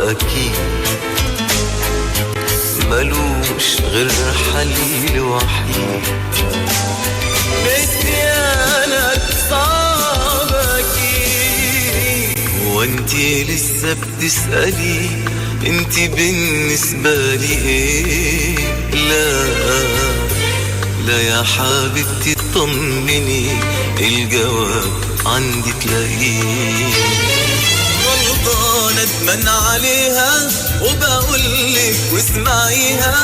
أكيد ملوش غير حليل وحيد. نسيانك صعب أكيد، وانتي لسه بتسألي انتي بالنسبة لي ايه؟ لا يا حبيبتي اطمني، الجواب عندي تلاقيه. غلطانة ادمن عليها وبقولك واسمعيها،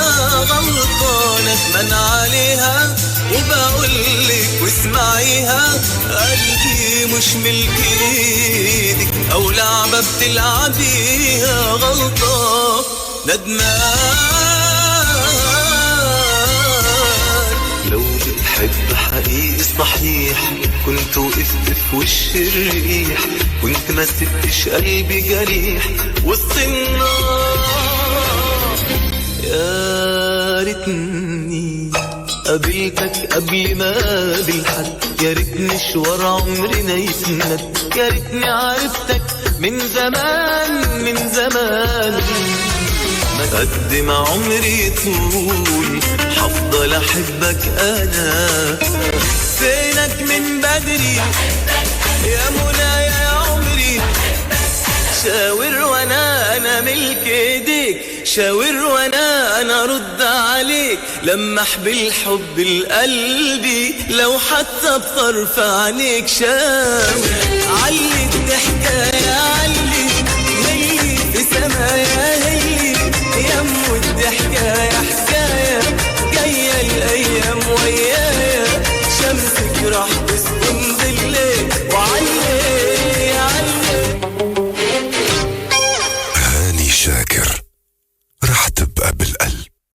غلطانة ادمن عليها وبقولك واسمعيها. قلبي مش ملك ايدك او لعبة بتلعبيها، غلطة ندمان. لو بتحب حقيقي صحيح كنت وقفت في وش الريح، كنت ما سبتش قلبي جريح وسط النار. يا ريتني قابلتك قبل ما اقابل حد، يا ريت مشوار عمرنا يسند، يا ريتني عرفتك من زمان من زمان. قد ما عمري طول حفضل احبك انا، فينك من بدري يا منايا يا عمري. شاور وانا ملك ايديك، شاور وانا رد عليك. لمح بالحب القلبي لو حتى بطرف عينيك، شاور